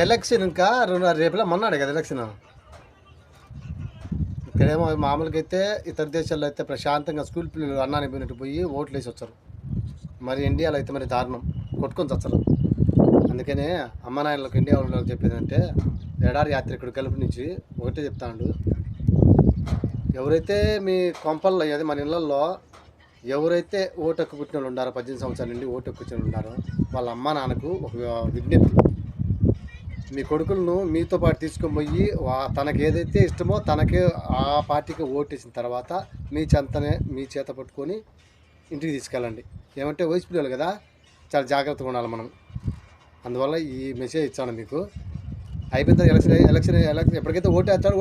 Election ఇంకా రేపులా మొన్నాడే కదా election. ఇక్కడేమో మామూలుగా అయితే ఇతర దేశాల్లో అయితే ప్రశాంతంగా స్కూల్ పిల్లలు అన్నాన్ని పోయినట్టు పోయి ఓట్లు వేసి వచ్చారు. మరి ఇండియాలో అయితే మరి దారుణం, కొట్టుకొని వచ్చారు. అందుకనే అమ్మ నాయనలకు ఇండియా వాళ్ళకి చెప్పేదంటే ఎడారి యాత్రికుడు కలుపు నుంచి ఒకటే చెప్తాడు, ఎవరైతే మీ కొంపల్లో అదే మన ఇళ్ళల్లో ఎవరైతే ఓటు హక్కు పుట్టిన వాళ్ళు ఉండారో 18 సంవత్సరాల నుండి ఓటు హక్కు వచ్చిన ఉన్నారో వాళ్ళ అమ్మ నాన్నకు ఒక విజ్ఞప్తి, మీ కొడుకులను మీతో పాటు తీసుకొని పోయి తనకి ఏదైతే ఇష్టమో తనకే ఆ పార్టీకి ఓటేసిన తర్వాత మీ చెంతనే మీ చేత పట్టుకొని ఇంటికి తీసుకెళ్ళండి. ఏమంటే వయసు పిల్లలు కదా, చాలా జాగ్రత్తగా ఉండాలి మనం. అందువల్ల ఈ మెసేజ్ ఇచ్చాను మీకు. అయిపోయిన తర్వాత ఎలక్షన్ ఎప్పటికైతే ఓటేస్తారో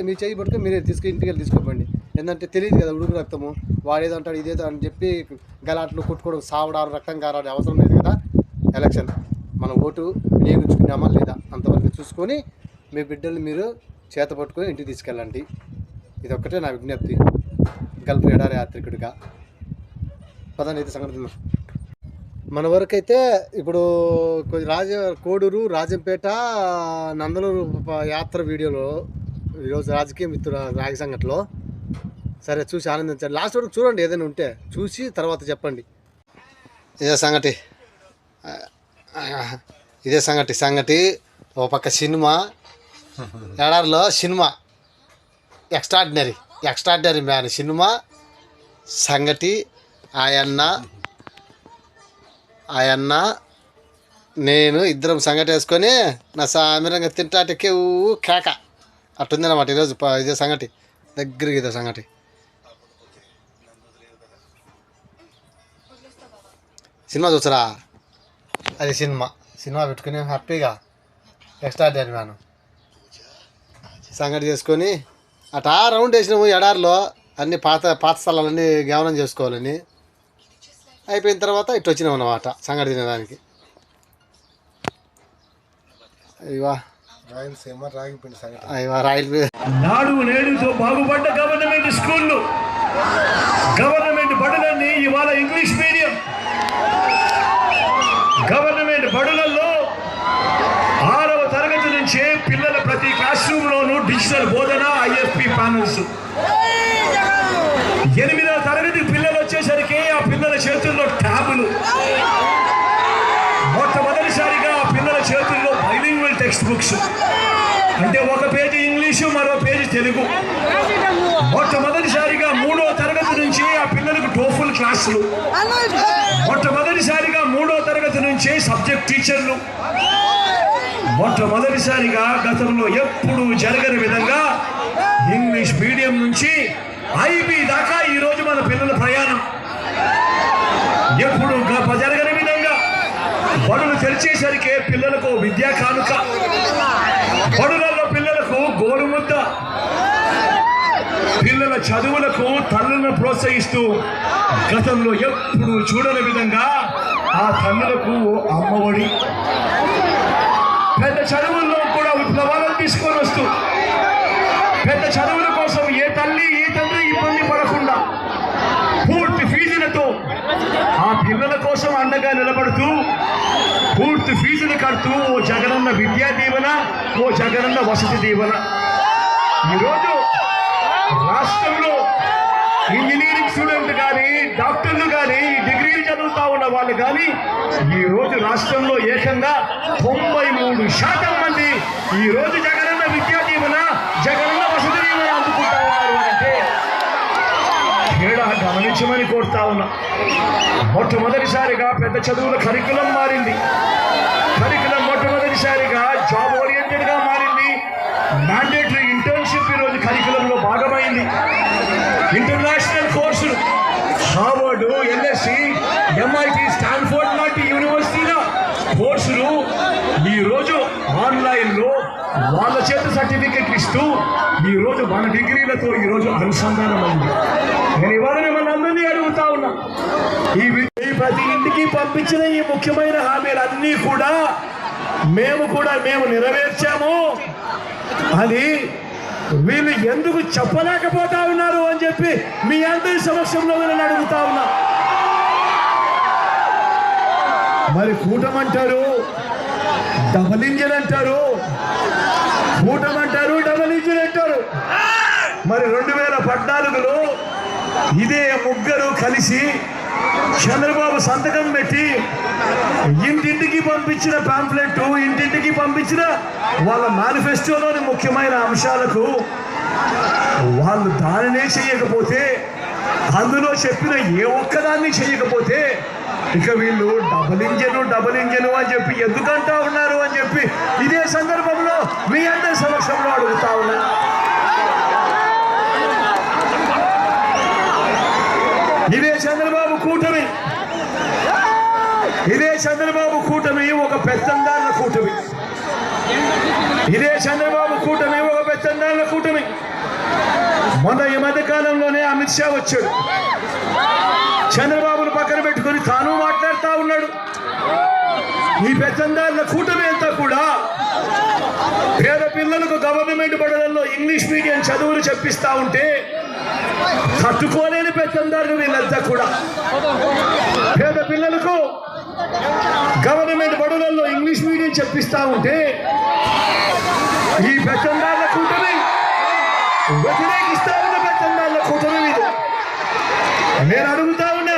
మీ చేయి పట్టుకొని మీరే ఇంటికి వెళ్ళి తీసుకోకండి. ఏంటంటే తెలియదు కదా ఉడుకు రక్తము, వాడేదో అంటాడు ఇదేదో అని చెప్పి గలాట్లు కొట్టుకోవడం సావడాలు రక్తం కారాడు అవసరం లేదు కదా. ఎలక్షన్ మనం ఓటు వినియోగించుకున్నామా లేదా అంతవరకు చూసుకొని మీ బిడ్డల్ని మీరు చేత పట్టుకొని ఇంటికి తీసుకెళ్ళండి. ఇది ఒక్కటే నా విజ్ఞప్తి గల్ఫ్ ఎడారి యాత్రికుడిగా. పదాన్ని అయితే సంగతి మన వరకైతే ఇప్పుడు కోడూరు రాజంపేట నందలూరు యాత్ర వీడియోలో ఈరోజు రాజకీయ మిత్రుడు రాగ సంఘటనలో సరే చూసి ఆనందించండి. లాస్ట్ వరకు చూడండి, ఏదైనా ఉంటే చూసి తర్వాత చెప్పండి. ఇదే సంగతి ఒక పక్క సినిమా ఎడారిలో సినిమా ఎక్స్ట్రాడినరీ మ్యాన్ సినిమా సంగతి. ఆయన్న నేను ఇద్దరం సంగటి వేసుకొని నా సామిరంగా తింటాటకే కేక అట్టుంది అన్నమాట. ఈరోజు ఇదే సంగటి దగ్గరికి ఇదే సంగటి. సినిమా చూసారా? అది సినిమా పెట్టుకుని హ్యాపీగా ఎక్స్ట్రాడినరీ మ్యాన్ సంగటి చేసుకొని అటా రౌండ్ వేసినాము ఎడారిలో. అన్ని పాత స్థలాలన్నీ గమనం చేసుకోవాలని అయిపోయిన తర్వాత ఇటు వచ్చినాం అన్నమాట సంగటి తినడానికి. నాడు నేడుతో బాగుపడ్డ గవర్నమెంట్ స్కూళ్ళు, గవర్నమెంట్ బడులన్నీ ఇవాళ ఇంగ్లీష్ మీడియం. గవర్నమెంట్ బడులలో 6వ తరగతి నుంచే పిల్లల ప్రతి క్లాస్ రూమ్లోనూ డిజిటల్ బోధన, ఐఎఫ్పి ప్యానల్స్. 8వ తరగతి పిల్లలు వచ్చేసరికి ఆ పిల్లల చేతుల్లో ట్యాబులు. మొట్టమొదటిసారిగా ఆ పిల్లల చేతుల్లో బైలింగ్వల్ టెక్స్ట్ బుక్స్, అంటే ఒక పేజీ ఇంగ్లీషు మరో పేజీ తెలుగు. మొట్టమొదటిసారిగా 3వ తరగతి నుంచి ఆ పిల్లలకు టోఫుల్ క్లాసులు. మొట్టమొదటిసారిగా 3వ తరగతి నుంచి సబ్జెక్ట్ టీచర్లు. మొట్టమొదటిసారిగా గతంలో ఎప్పుడూ జరగని విధంగా ఇంగ్లీష్ మీడియం నుంచి ఐబీ దాకా ఈరోజు మన పిల్లల ప్రయాణం. ఎప్పుడు జరగని విధంగా బడులు తెరిచేసరికి పిల్లలకు విద్యా కానుక, బడులలో పిల్లలకు గోరుముద్ద, పిల్లల చదువులకు తల్లులను ప్రోత్సహిస్తూ గతంలో ఎప్పుడు చూడని విధంగా ఆ తల్లులకు అమ్మఒడి, పెద్ద చదువుల్లో కూడా విప్లవాలను తీసుకొని వస్తూ పెద్ద చదువుల కోసం ఏ తల్లి ఏ తండ్రి ఇబ్బంది పడకుండా పూర్తి ఫీజులతో ఆ పిల్లల కోసం అండగా నిలబడుతూ పూర్తి ఫీజులు కడుతూ ఓ జగనన్న విద్యా దీవెన, ఓ జగనన్న వసతి దీవెన. ఈరోజు రాష్ట్రంలో ఇంజనీరింగ్ స్టూడెంట్ కానీ, డాక్టర్లు కానీ, డిగ్రీలు చదువుతా ఉన్న వాళ్ళు కానీ ఈరోజు రాష్ట్రంలో ఏకంగా 93% మంది ఈరోజు జగనన్న విద్యా దీవెన, జగనన్న వసతి దీవెన అందుకుంటా ఉన్నారు అంటే తేడా గమనించమని కోరుతా ఉన్నా. మొట్టమొదటిసారిగా పెద్ద చదువుల కరికులం మారింది. కరికులం మొట్టమొదటిసారిగా జాబ్ ఓరియంటెడ్గా మారింది. మ్యాండేటరీ ఇంటర్న్షిప్ ఈరోజు కరికులంలో భాగమైంది. ఇంటర్నేషనల్ కోర్సులు హార్వర్డ్, ఎల్ఎస్సి, ఎంఐటి, స్టాన్ఫోర్డ్ లాంటి యూనివర్సిటీల కోర్సులు ఈరోజు ఆన్లైన్లో వాళ్ళ చేత సర్టిఫికెట్ ఇస్తూ ఈరోజు మన డిగ్రీలతో ఈరోజు అనుసంధానం అయింది. నేను ఇవాళ మిమ్మల్ని అందరినీ అడుగుతా ఉన్నా, ఈ ప్రతి ఇంటికి పంపించిన ఈ ముఖ్యమైన హామీలన్నీ కూడా మేము నెరవేర్చాము అని వీళ్ళు ఎందుకు చెప్పలేకపోతా ఉన్నారు అని చెప్పి మీ అందరి సమక్షంలో నేను అడుగుతా ఉన్నా. మరి కూటమంటారు, డబల్ ఇంజిన్ అంటారు, కూటమి అంటారు, డబల్ ఇంజిన్ అంటారు. మరి 2014లో ఇదే ముగ్గురు కలిసి చంద్రబాబు సంతకం పెట్టి ఇంటింటికి పంపించిన పాంఫ్లెట్, ఇంటింటికి పంపించిన వాళ్ళ మేనిఫెస్టోలోని ముఖ్యమైన అంశాలకు వాళ్ళు దానినే చేయకపోతే, అందులో చెప్పిన ఏ ఒక్కదాన్ని చేయకపోతే ఇక వీళ్ళు డబల్ ఇంజను అని చెప్పి ఎందుకంటా ఉన్నారు అని చెప్పి ఇదే సందర్భంలో మీ అందరి సమక్షంలో అడుగుతా ఉన్నా. ఇదే చంద్రబాబు కూటమి, ఇదే చంద్రబాబు కూటమి ఒక పెత్తందారుల కూటమి, ఇదే చంద్రబాబు కూటమి ఒక పెత్తందారుల కూటమి. మొన్న ఈ మధ్య కాలంలోనే అమిత్ షా వచ్చాడు, చంద్రబాబును పక్కన పెట్టుకొని తాను మాట్లాడుతూ ఉన్నాడు. ఈ పెత్తందారుల కూటమి అంతా కూడా పేద పిల్లలకు గవర్నమెంట్ బడులలో ఇంగ్లీష్ మీడియం చదువులు చెప్పిస్తా ఉంటే తట్టుకోలేని పెత్తందారులు వీళ్ళంతా కూడా. పేద పిల్లలకు గవర్నమెంట్ బడులలో ఇంగ్లీష్ మీడియం చెప్పిస్తా ఉంటే ఈ పెత్తందారుల కూటమి వ్యతిరేకిస్తా ఉన్న పెత్తందారుల కూటమి మీద నేను అడుగుతా ఉన్నా.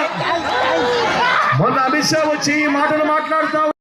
మొన్న అమిత్ షా వచ్చి ఈ మాటలు మాట్లాడుతూ